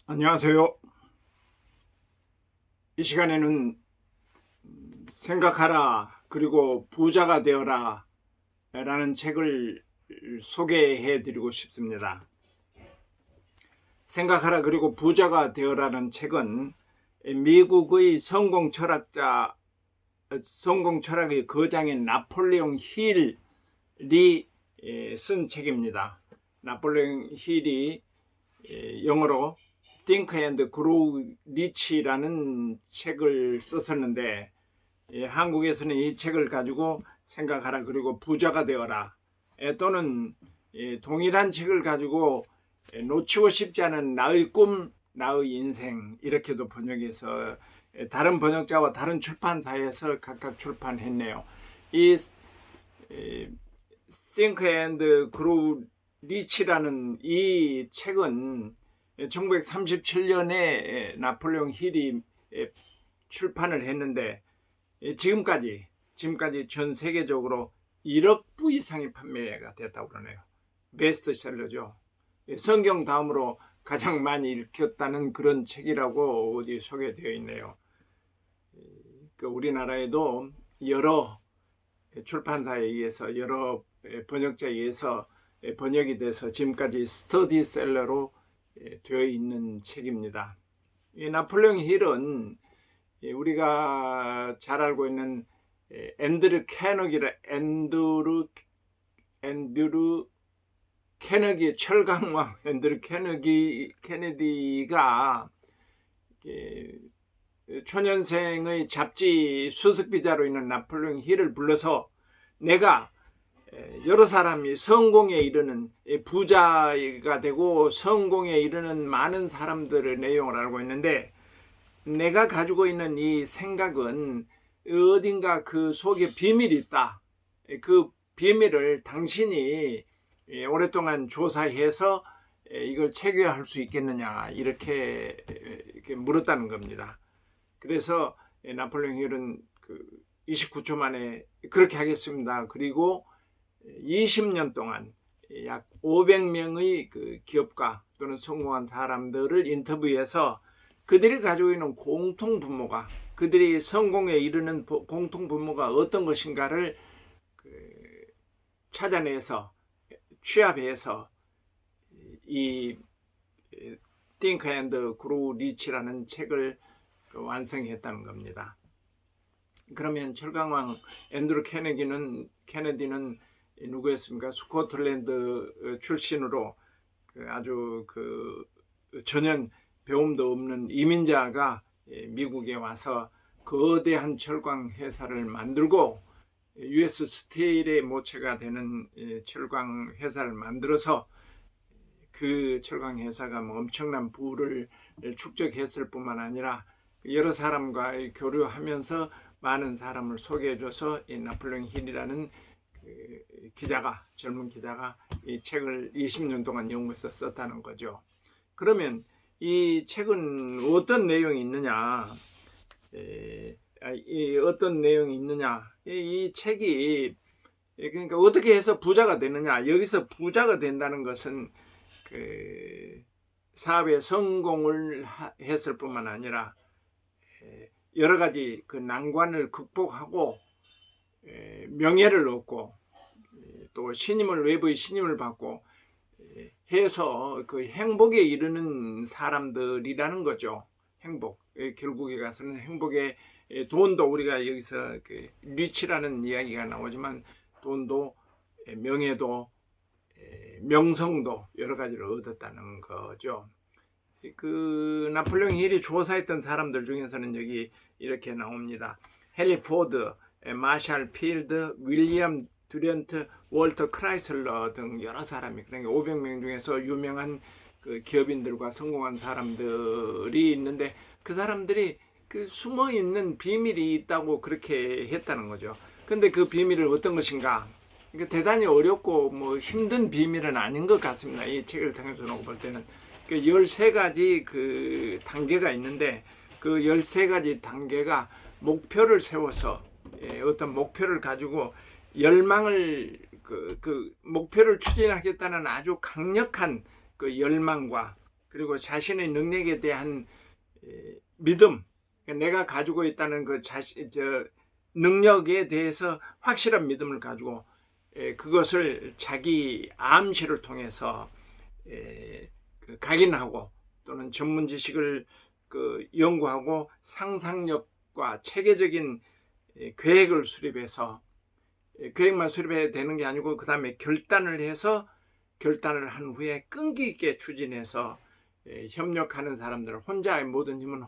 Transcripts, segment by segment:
안녕하세요. 이 시간에는 생각하라 그리고 부자가 되어라 라는 책을 소개해 드리고 싶습니다. 생각하라 그리고 부자가 되어라는 책은 미국의 성공 철학의 거장인 나폴레옹 힐이 쓴 책입니다. 나폴레옹 힐이 영어로 Think and Grow Rich라는 책을 썼었는데, 한국에서는 이 책을 가지고 생각하라 그리고 부자가 되어라, 또는 동일한 책을 가지고 놓치고 싶지 않은 나의 꿈, 나의 인생, 이렇게도 번역해서 다른 번역자와 다른 출판사에서 각각 출판했네요. 이 Think and Grow Rich라는 이 책은 1937년에 나폴레옹 힐이 출판을 했는데, 지금까지 전 세계적으로 1억 부 이상의 판매가 됐다고 그러네요. 베스트셀러죠. 성경 다음으로 가장 많이 읽혔다는 그런 책이라고 어디 소개되어 있네요. 우리나라에도 여러 출판사에 의해서, 여러 번역자에 의해서 번역이 돼서 지금까지 스터디셀러로 되어 있는 책입니다. 이 나폴레옹 힐은 우리가 잘 알고 있는 앤드루 케너기 철강왕 앤드루 케네디가 초년생의 잡지 수석 기자로 있는 나폴레옹 힐을 불러서 내가 여러 사람이 성공에 이르는, 부자가 되고 성공에 이르는 많은 사람들의 내용을 알고 있는데, 내가 가지고 있는 이 생각은 어딘가 그 속에 비밀이 있다. 그 비밀을 당신이 오랫동안 조사해서 이걸 체계화할 수 있겠느냐, 이렇게 물었다는 겁니다. 그래서 나폴레옹 힐은 29초 만에 그렇게 하겠습니다. 그리고 20년 동안 약 500명의 기업가 또는 성공한 사람들을 인터뷰해서 그들이 가지고 있는 공통분모가, 그들이 성공에 이르는 공통분모가 어떤 것인가를 찾아내서 취합해서 이 Think and Grow Rich라는 책을 완성했다는 겁니다. 그러면 철강왕 앤드루 케네디는 누구였습니까? 스코틀랜드 출신으로 아주 전혀 배움도 없는 이민자가 미국에 와서 거대한 철강 회사를 만들고 US 스틸의 모체가 되는 철강 회사를 만들어서 그 철강 회사가 엄청난 부를 축적했을 뿐만 아니라 여러 사람과 교류하면서 많은 사람을 소개해줘서 이 나폴레옹 힐이라는 젊은 기자가 이 책을 20년 동안 연구해서 썼다는 거죠. 그러면 이 책은 어떤 내용이 있느냐? 이 책이 그러니까 어떻게 해서 부자가 되느냐? 여기서 부자가 된다는 것은 사업에 성공을 했을 뿐만 아니라 여러 가지 난관을 극복하고 명예를 얻고 또 외부의 신임을 받고 해서 행복에 이르는 사람들이라는 거죠. 행복. 결국에 가서는 행복에, 돈도 우리가 여기서 리치라는 이야기가 나오지만 돈도, 명예도, 명성도 여러 가지를 얻었다는 거죠. 나폴레옹 힐이 조사했던 사람들 중에서는 여기 이렇게 나옵니다. 헨리 포드, 마샬 필드, 윌리엄 듀란트, 월터 크라이슬러 등 여러 사람이, 그러니까 500명 중에서 유명한 기업인들과 성공한 사람들이 있는데, 그 사람들이 숨어 있는 비밀이 있다고 그렇게 했다는 거죠. 근데 그 비밀은 어떤 것인가? 그러니까 대단히 어렵고 힘든 비밀은 아닌 것 같습니다. 이 책을 통해서 볼 때는 13가지 단계가 있는데, 그 13가지 단계가 목표를 세워서 어떤 목표를 가지고 열망을 목표를 추진하겠다는 아주 강력한 열망과 그리고 자신의 능력에 대한 믿음, 내가 가지고 있다는 그 능력에 대해서 확실한 믿음을 가지고 그것을 자기 암시를 통해서 각인하고 또는 전문 지식을 연구하고 상상력과 체계적인 계획을 수립해서 계획만 수립해야 되는 게 아니고 그 다음에 결단을 해서 결단을 한 후에 끈기 있게 추진해서 협력하는 사람들, 혼자의 모든 힘은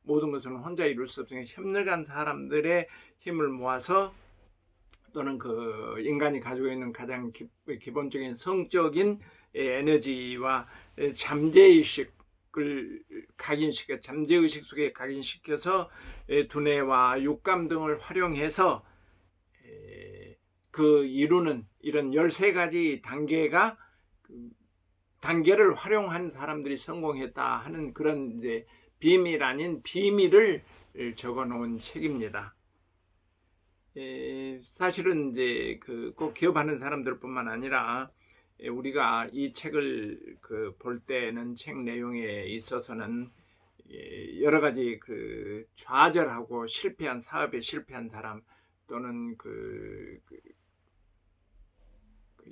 모든 것은 혼자 이룰 수 없으니 협력한 사람들의 힘을 모아서 또는 그 인간이 가지고 있는 가장 기본적인 성적인 에너지와 잠재의식을 각인시켜 잠재의식 속에 각인시켜서 두뇌와 육감 등을 활용해서 그 이루는 이런 13가지 단계를 활용한 사람들이 성공했다 하는 그런 이제 비밀 아닌 비밀을 적어 놓은 책입니다. 사실은 이제 꼭 기업하는 사람들뿐만 아니라 우리가 이 책을 볼 때는 책 내용에 있어서는 여러 가지 좌절하고 실패한 사업에 실패한 사람 또는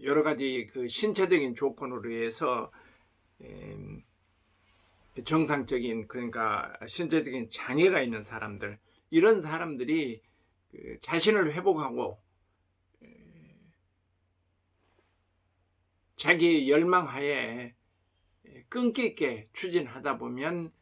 여러 가지 신체적인 조건으로 해서 정상적인 그러니까 신체적인 장애가 있는 사람들 이런 사람들이 자신을 회복하고 자기 열망하에 끈기 있게 추진하다 보면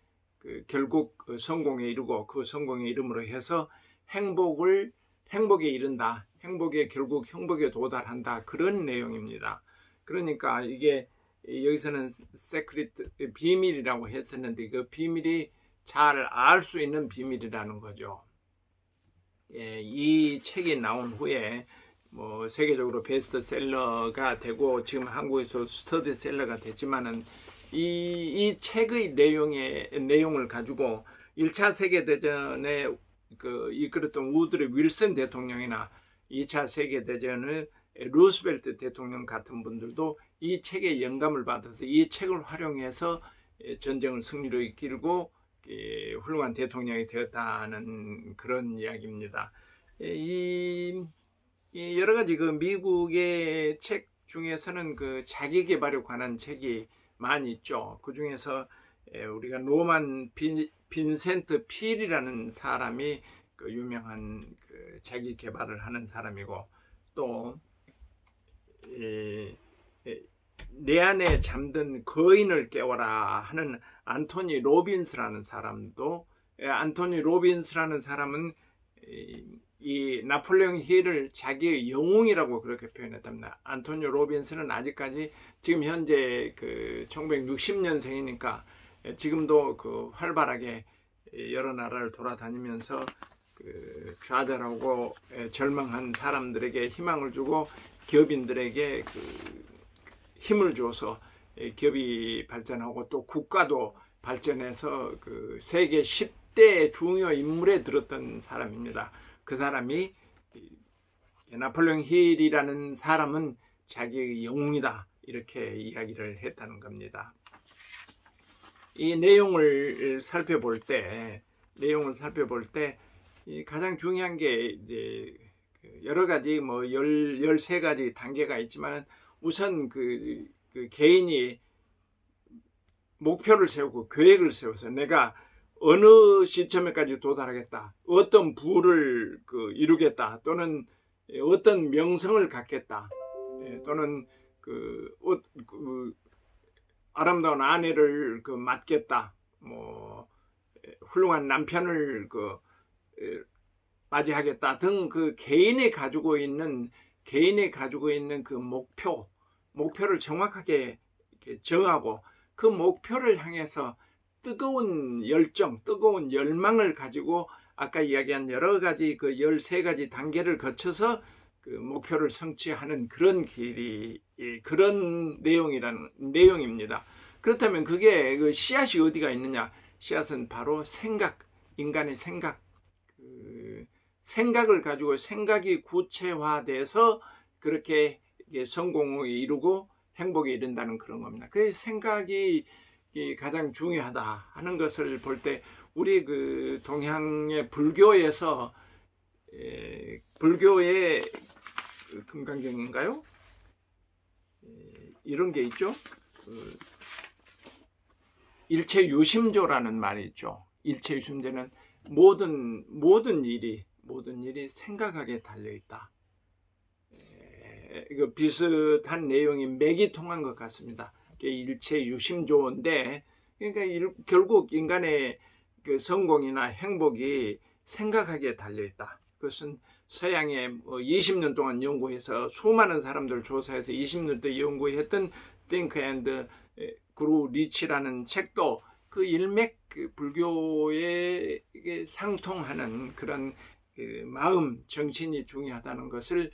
결국 성공에 이르고 그 성공에 이름으로 해서 행복에 이른다. 행복에 결국 행복에 도달한다. 그런 내용입니다. 그러니까 이게 여기서는 세크리트 비밀이라고 했었는데 그 비밀이 잘 알 수 있는 비밀이라는 거죠. 이 책이 나온 후에 뭐 세계적으로 베스트셀러가 되고 지금 한국에서 스터디셀러가 됐지만은 이 책의 내용을 가지고 1차 세계대전에 이끌었던 우드로 윌슨 대통령이나 2차 세계대전의 루스벨트 대통령 같은 분들도 이 책에 영감을 받아서 이 책을 활용해서 전쟁을 승리로 이끌고 훌륭한 대통령이 되었다는 그런 이야기입니다. 여러 가지 미국의 책 중에서는 자기 개발에 관한 책이 많이 있죠. 그 중에서 우리가 노만 빈센트 필이라는 사람이 유명한 자기 개발을 하는 사람이고 또 내 안에 잠든 거인을 깨워라 하는 안토니 로빈스라는 사람도 안토니 로빈스라는 사람은 이 나폴레옹 힐을 자기의 영웅이라고 그렇게 표현했답니다. 안토니 로빈스는 아직까지 지금 현재 1960년생이니까 지금도 활발하게 여러 나라를 돌아다니면서 좌절하고 절망한 사람들에게 희망을 주고 기업인들에게 힘을 줘서 기업이 발전하고 또 국가도 발전해서 세계 10대 중요 인물에 들었던 사람입니다. 그 사람이 나폴레옹 힐이라는 사람은 자기의 영웅이다 이렇게 이야기를 했다는 겁니다. 이 내용을 살펴볼 때 가장 중요한 게 이제 여러 가지 13가지 단계가 있지만 우선 개인이 목표를 세우고 계획을 세워서 내가 어느 시점에까지 도달하겠다, 어떤 부를 이루겠다, 또는 어떤 명성을 갖겠다, 또는 아름다운 아내를 맡겠다, 훌륭한 남편을 맞이하겠다 등 개인이 가지고 있는 그 목표를 정확하게 정하고 그 목표를 향해서 뜨거운 열정, 뜨거운 열망을 가지고 아까 이야기한 여러 가지 13가지 단계를 거쳐서 목표를 성취하는 그런 길이 그런 내용입니다. 그렇다면 그게 씨앗이 어디가 있느냐? 씨앗은 바로 인간의 생각을 가지고 생각이 구체화돼서 그렇게 성공을 이루고 행복에 이른다는 그런 겁니다. 그 생각이 가장 중요하다 하는 것을 볼 때 우리 그 동양의 불교에서 불교의 금강경인가요? 이런 게 있죠. 일체유심조라는 말이 있죠. 일체유심조는 모든 일이 생각하기에 달려 있다. 이거 비슷한 내용이 맥이 통한 것 같습니다. 일체유심조인데, 그러니까 결국 인간의 그 성공이나 행복이 생각하기에 달려 있다. 그것은 서양에 20년 동안 연구해서 수많은 사람들을 조사해서 20년 동안 연구했던 Think and Grow Rich라는 책도 그 일맥 불교에 상통하는 그런 마음, 정신이 중요하다는 것을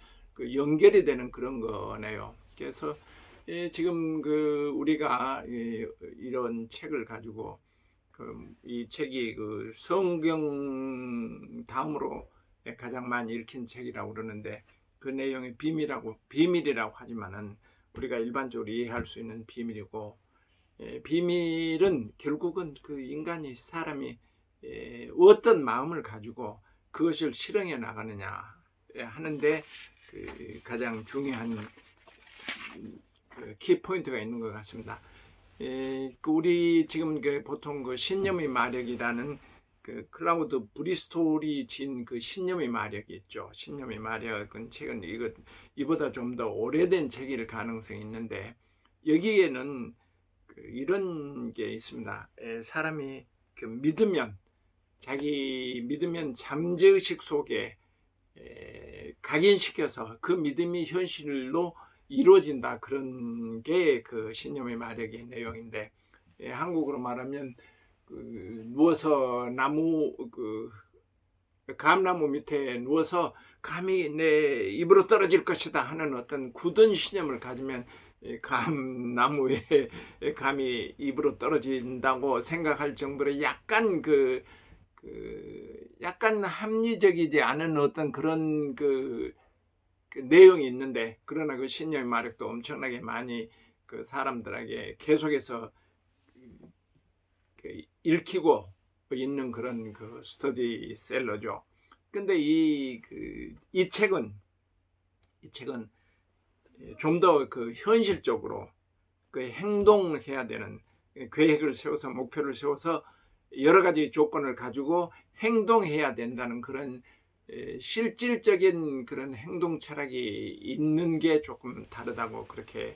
연결이 되는 그런 거네요. 그래서 지금 우리가 이런 책을 가지고 이 책이 성경 다음으로 가장 많이 읽힌 책이라고 그러는데 그 내용이 비밀이라고 하지만은 우리가 일반적으로 이해할 수 있는 비밀이고, 비밀은 결국은 사람이 어떤 마음을 가지고 그것을 실행해 나가느냐 하는데 가장 중요한 키포인트가 있는 것 같습니다. 우리 지금 보통 신념의 마력이라는 클라우드 브리스톨이 진 신념의 마력이 있죠. 신념의 마력은 최근 이보다 좀 더 오래된 책일 가능성이 있는데, 여기에는 이런 게 있습니다. 사람이 자기 믿으면 잠재의식 속에 각인시켜서 그 믿음이 현실로 이루어진다. 그런 게 신념의 마력의 내용인데, 한국으로 말하면 누워서 감나무 밑에 누워서 감이 내 입으로 떨어질 것이다 하는 어떤 굳은 신념을 가지면 감나무에 감이 입으로 떨어진다고 생각할 정도로 약간 약간 합리적이지 않은 어떤 그런 내용이 있는데, 그러나 그 신념의 마력도 엄청나게 많이 사람들에게 계속해서 읽히고 있는 그런 스터디셀러죠. 근데 이 책은 좀 더 현실적으로 행동해야 되는, 계획을 세워서 목표를 세워서 여러 가지 조건을 가지고 행동해야 된다는 그런 실질적인 그런 행동 철학이 있는 게 조금 다르다고 그렇게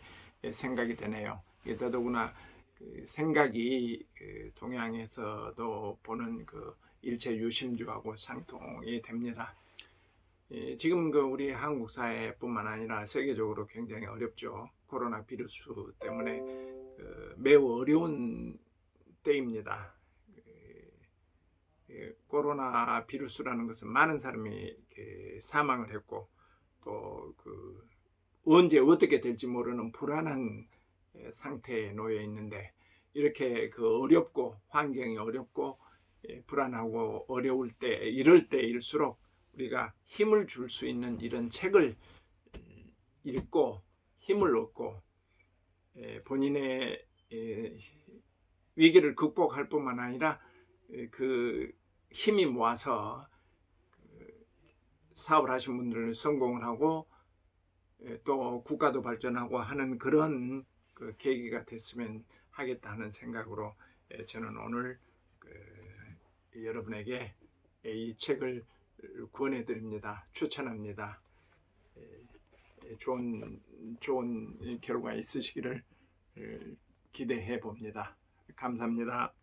생각이 되네요. 더더구나 생각이 동양에서도 보는 일체유심주하고 상통이 됩니다. 지금 우리 한국 사회뿐만 아니라 세계적으로 굉장히 어렵죠. 코로나 비루스 때문에 매우 어려운 때입니다. 코로나 비루스라는 것은 많은 사람이 사망을 했고, 또 언제 어떻게 될지 모르는 불안한 상태에 놓여 있는데, 이렇게 어렵고 환경이 어렵고 불안하고 어려울 때, 이럴 때일수록 우리가 힘을 줄 수 있는 이런 책을 읽고 힘을 얻고 본인의 위기를 극복할 뿐만 아니라 힘이 모아서 사업을 하신 분들은 성공을 하고 또 국가도 발전하고 하는 그런 계기가 됐으면 하겠다는 생각으로 저는 오늘 여러분에게 이 책을 권해 드립니다. 추천합니다. 좋은 결과 있으시기를 기대해 봅니다. 감사합니다.